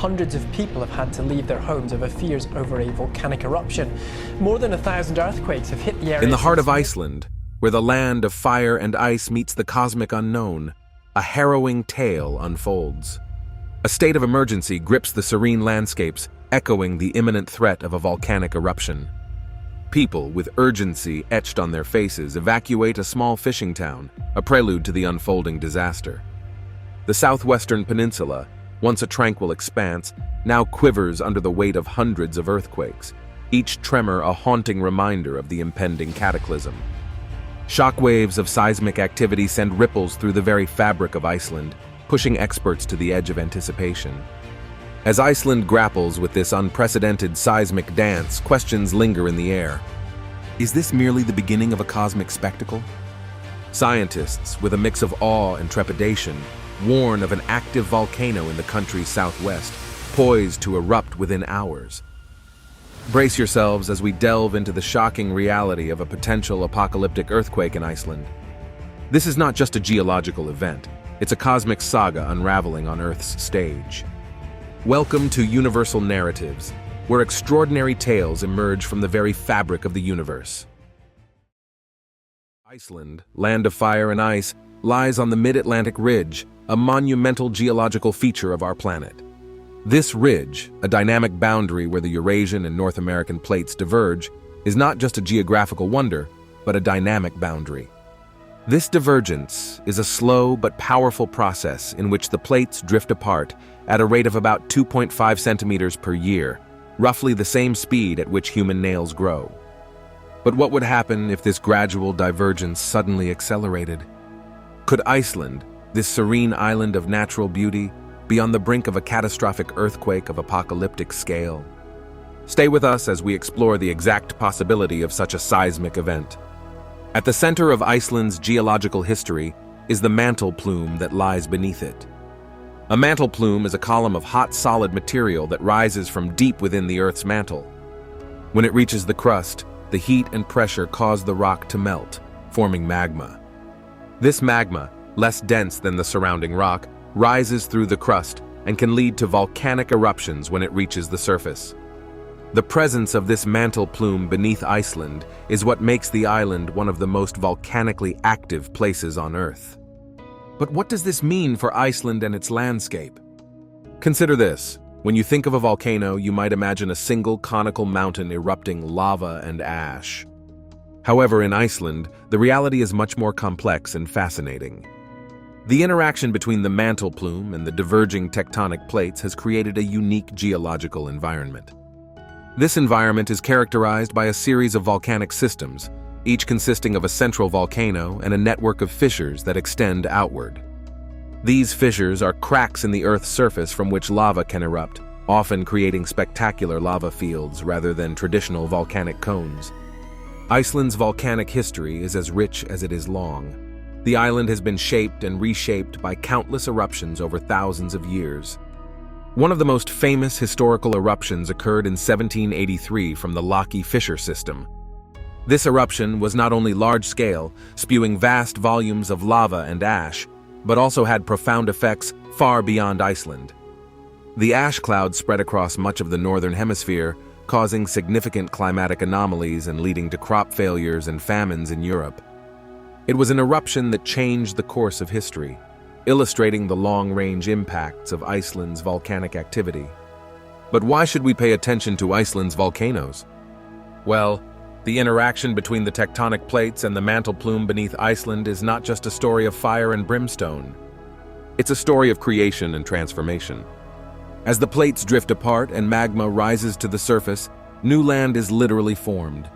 hundreds of people have had to leave their homes over fears over a volcanic eruption. More than 1,000 earthquakes have hit the area. In the heart of Iceland, where the land of fire and ice meets the cosmic unknown, a harrowing tale unfolds. A state of emergency grips the serene landscapes, echoing the imminent threat of a volcanic eruption. People, with urgency etched on their faces, evacuate a small fishing town, a prelude to the unfolding disaster. The southwestern peninsula, once a tranquil expanse, now quivers under the weight of hundreds of earthquakes, each tremor a haunting reminder of the impending cataclysm. Shockwaves of seismic activity send ripples through the very fabric of Iceland, pushing experts to the edge of anticipation. As Iceland grapples with this unprecedented seismic dance, questions linger in the air. Is this merely the beginning of a cosmic spectacle? Scientists, with a mix of awe and trepidation, warn of an active volcano in the country's southwest, poised to erupt within hours. Brace yourselves as we delve into the shocking reality of a potential apocalyptic earthquake in Iceland. This is not just a geological event, it's a cosmic saga unraveling on Earth's stage. Welcome to Universal Narratives, where extraordinary tales emerge from the very fabric of the universe. Iceland, land of fire and ice, lies on the mid-Atlantic ridge, a monumental geological feature of our planet. This ridge, a dynamic boundary where the Eurasian and North American plates diverge, is not just a geographical wonder, but a dynamic boundary. This divergence is a slow but powerful process in which the plates drift apart at a rate of about 2.5 centimeters per year, roughly the same speed at which human nails grow. But what would happen if this gradual divergence suddenly accelerated? Could Iceland, this serene island of natural beauty, be on the brink of a catastrophic earthquake of apocalyptic scale? Stay with us as we explore the exact possibility of such a seismic event. At the center of Iceland's geological history is the mantle plume that lies beneath it. A mantle plume is a column of hot solid material that rises from deep within the Earth's mantle. When it reaches the crust, the heat and pressure cause the rock to melt, forming magma. This magma, less dense than the surrounding rock, rises through the crust and can lead to volcanic eruptions when it reaches the surface. The presence of this mantle plume beneath Iceland is what makes the island one of the most volcanically active places on Earth. But what does this mean for Iceland and its landscape? Consider this. When you think of a volcano, you might imagine a single conical mountain erupting lava and ash. However, in Iceland, the reality is much more complex and fascinating. The interaction between the mantle plume and the diverging tectonic plates has created a unique geological environment. This environment is characterized by a series of volcanic systems, each consisting of a central volcano and a network of fissures that extend outward. These fissures are cracks in the Earth's surface from which lava can erupt, often creating spectacular lava fields rather than traditional volcanic cones. Iceland's volcanic history is as rich as it is long. The island has been shaped and reshaped by countless eruptions over thousands of years. One of the most famous historical eruptions occurred in 1783 from the Loki Fissure system. This eruption was not only large-scale, spewing vast volumes of lava and ash, but also had profound effects far beyond Iceland. The ash cloud spread across much of the northern hemisphere, causing significant climatic anomalies and leading to crop failures and famines in Europe. It was an eruption that changed the course of history, illustrating the long-range impacts of Iceland's volcanic activity. But why should we pay attention to Iceland's volcanoes? Well, the interaction between the tectonic plates and the mantle plume beneath Iceland is not just a story of fire and brimstone. It's a story of creation and transformation. As the plates drift apart and magma rises to the surface, new land is literally formed.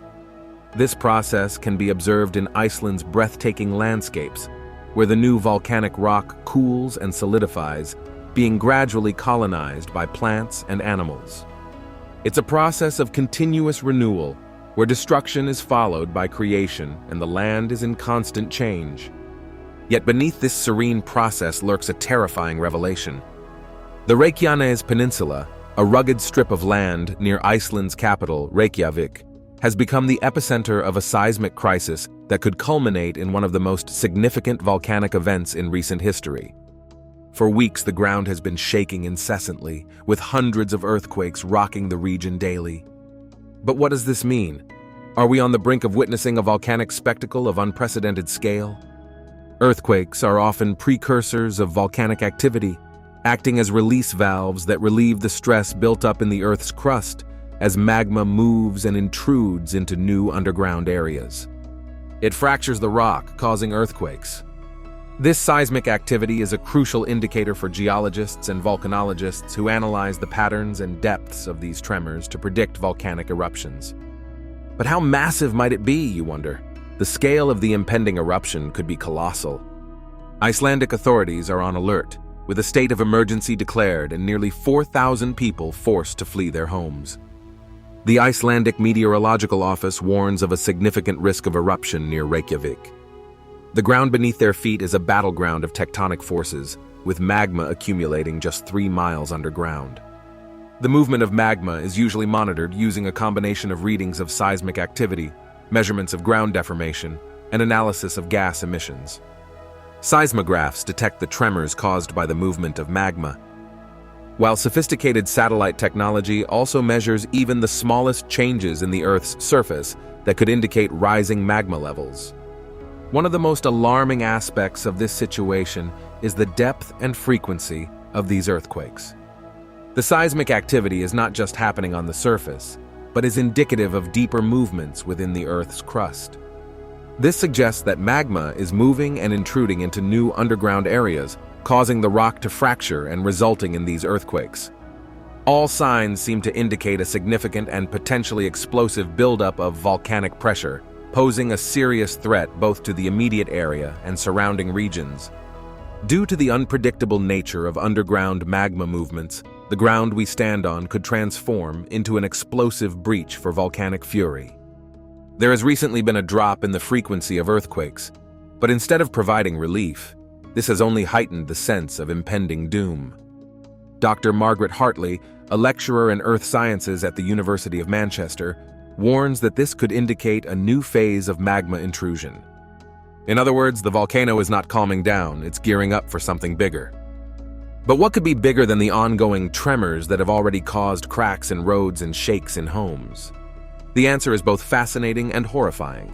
This process can be observed in Iceland's breathtaking landscapes, where the new volcanic rock cools and solidifies, being gradually colonized by plants and animals. It's a process of continuous renewal, where destruction is followed by creation and the land is in constant change. Yet beneath this serene process lurks a terrifying revelation. The Reykjanes Peninsula, a rugged strip of land near Iceland's capital, Reykjavik, has become the epicenter of a seismic crisis that could culminate in one of the most significant volcanic events in recent history. For weeks, the ground has been shaking incessantly, with hundreds of earthquakes rocking the region daily. But what does this mean? Are we on the brink of witnessing a volcanic spectacle of unprecedented scale? Earthquakes are often precursors of volcanic activity, acting as release valves that relieve the stress built up in the Earth's crust as magma moves and intrudes into new underground areas. It fractures the rock, causing earthquakes. This seismic activity is a crucial indicator for geologists and volcanologists who analyze the patterns and depths of these tremors to predict volcanic eruptions. But how massive might it be, you wonder? The scale of the impending eruption could be colossal. Icelandic authorities are on alert, with a state of emergency declared and nearly 4,000 people forced to flee their homes. The Icelandic Meteorological Office warns of a significant risk of eruption near Reykjavik. The ground beneath their feet is a battleground of tectonic forces, with magma accumulating just 3 miles underground. The movement of magma is usually monitored using a combination of readings of seismic activity, measurements of ground deformation, and analysis of gas emissions. Seismographs detect the tremors caused by the movement of magma, while sophisticated satellite technology also measures even the smallest changes in the Earth's surface that could indicate rising magma levels. One of the most alarming aspects of this situation is the depth and frequency of these earthquakes. The seismic activity is not just happening on the surface, but is indicative of deeper movements within the Earth's crust. This suggests that magma is moving and intruding into new underground areas, causing the rock to fracture and resulting in these earthquakes. All signs seem to indicate a significant and potentially explosive buildup of volcanic pressure, posing a serious threat both to the immediate area and surrounding regions. Due to the unpredictable nature of underground magma movements, the ground we stand on could transform into an explosive breach for volcanic fury. There has recently been a drop in the frequency of earthquakes, but instead of providing relief, this has only heightened the sense of impending doom. Dr. Margaret Hartley, a lecturer in earth sciences at the University of Manchester, warns that this could indicate a new phase of magma intrusion. In other words, the volcano is not calming down, it's gearing up for something bigger. But what could be bigger than the ongoing tremors that have already caused cracks in roads and shakes in homes? The answer is both fascinating and horrifying.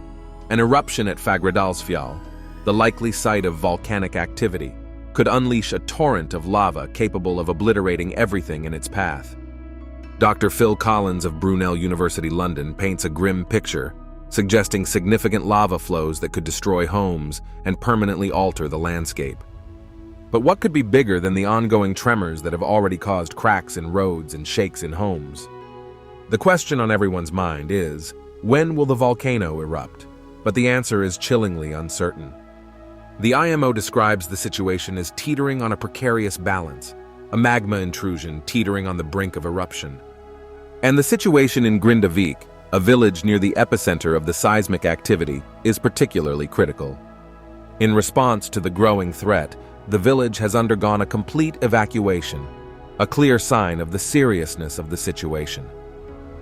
An eruption at Fagradalsfjall, the likely site of volcanic activity, could unleash a torrent of lava capable of obliterating everything in its path. Dr. Phil Collins of Brunel University London paints a grim picture, suggesting significant lava flows that could destroy homes and permanently alter the landscape. But what could be bigger than the ongoing tremors that have already caused cracks in roads and shakes in homes? The question on everyone's mind is, when will the volcano erupt? But the answer is chillingly uncertain. The IMO describes the situation as teetering on a precarious balance, a magma intrusion teetering on the brink of eruption. And the situation in Grindavik, a village near the epicenter of the seismic activity, is particularly critical. In response to the growing threat, the village has undergone a complete evacuation, a clear sign of the seriousness of the situation.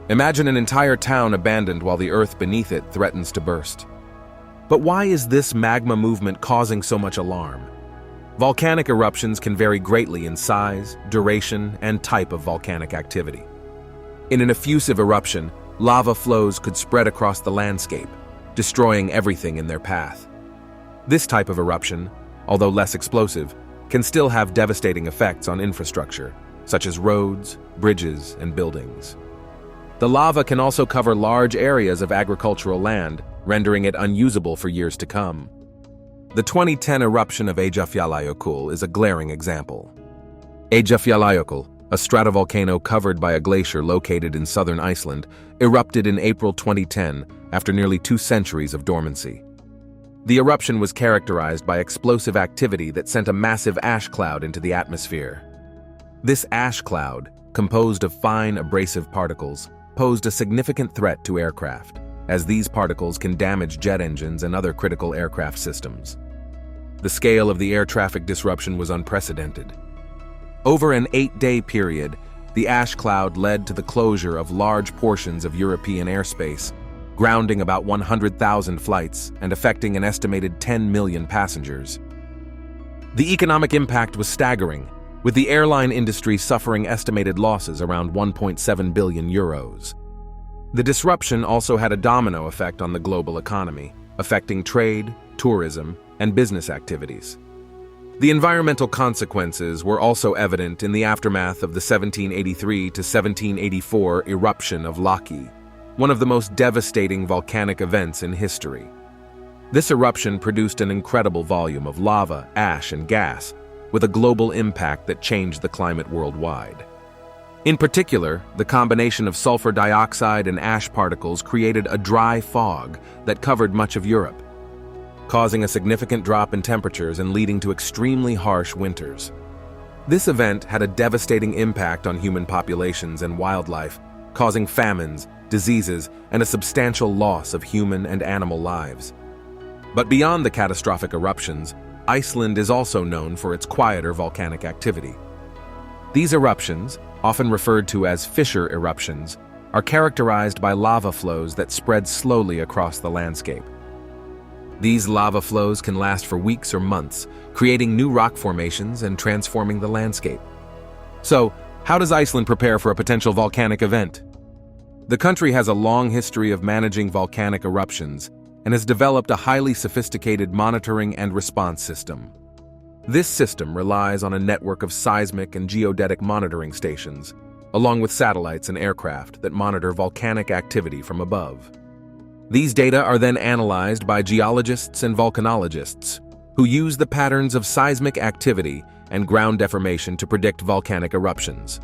Imagine an entire town abandoned while the earth beneath it threatens to burst. But why is this magma movement causing so much alarm? Volcanic eruptions can vary greatly in size, duration, and type of volcanic activity. In an effusive eruption, lava flows could spread across the landscape, destroying everything in their path. This type of eruption, although less explosive, can still have devastating effects on infrastructure, such as roads, bridges, and buildings. The lava can also cover large areas of agricultural land, rendering it unusable for years to come. The 2010 eruption of Eyjafjallajökull is a glaring example. Eyjafjallajökull, a stratovolcano covered by a glacier located in southern Iceland, erupted in April 2010 after nearly 2 centuries of dormancy. The eruption was characterized by explosive activity that sent a massive ash cloud into the atmosphere. This ash cloud, composed of fine abrasive particles, posed a significant threat to aircraft, as these particles can damage jet engines and other critical aircraft systems. The scale of the air traffic disruption was unprecedented. Over an 8-day period, the ash cloud led to the closure of large portions of European airspace, grounding about 100,000 flights and affecting an estimated 10 million passengers. The economic impact was staggering, with the airline industry suffering estimated losses around 1.7 billion euros. The disruption also had a domino effect on the global economy, affecting trade, tourism, and business activities. The environmental consequences were also evident in the aftermath of the 1783 to 1784 eruption of Laki, one of the most devastating volcanic events in history. This eruption produced an incredible volume of lava, ash, and gas, with a global impact that changed the climate worldwide. In particular, the combination of sulfur dioxide and ash particles created a dry fog that covered much of Europe, causing a significant drop in temperatures and leading to extremely harsh winters. This event had a devastating impact on human populations and wildlife, causing famines, diseases, and a substantial loss of human and animal lives. But beyond the catastrophic eruptions, Iceland is also known for its quieter volcanic activity. These eruptions, often referred to as fissure eruptions, are characterized by lava flows that spread slowly across the landscape. These lava flows can last for weeks or months, creating new rock formations and transforming the landscape. So, how does Iceland prepare for a potential volcanic event? The country has a long history of managing volcanic eruptions and has developed a highly sophisticated monitoring and response system. This system relies on a network of seismic and geodetic monitoring stations, along with satellites and aircraft that monitor volcanic activity from above. These data are then analyzed by geologists and volcanologists, who use the patterns of seismic activity and ground deformation to predict volcanic eruptions.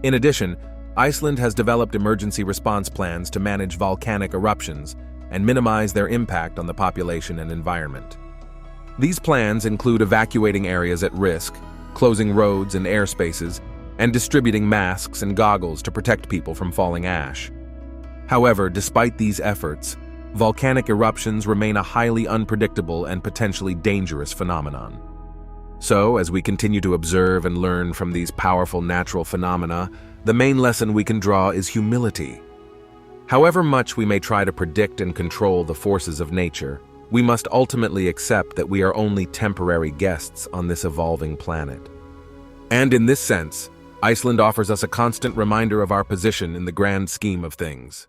In addition, Iceland has developed emergency response plans to manage volcanic eruptions and minimize their impact on the population and environment. These plans include evacuating areas at risk, closing roads and airspaces, and distributing masks and goggles to protect people from falling ash. However, despite these efforts, volcanic eruptions remain a highly unpredictable and potentially dangerous phenomenon. So, as we continue to observe and learn from these powerful natural phenomena, the main lesson we can draw is humility. However much we may try to predict and control the forces of nature, we must ultimately accept that we are only temporary guests on this evolving planet. And in this sense, Iceland offers us a constant reminder of our position in the grand scheme of things.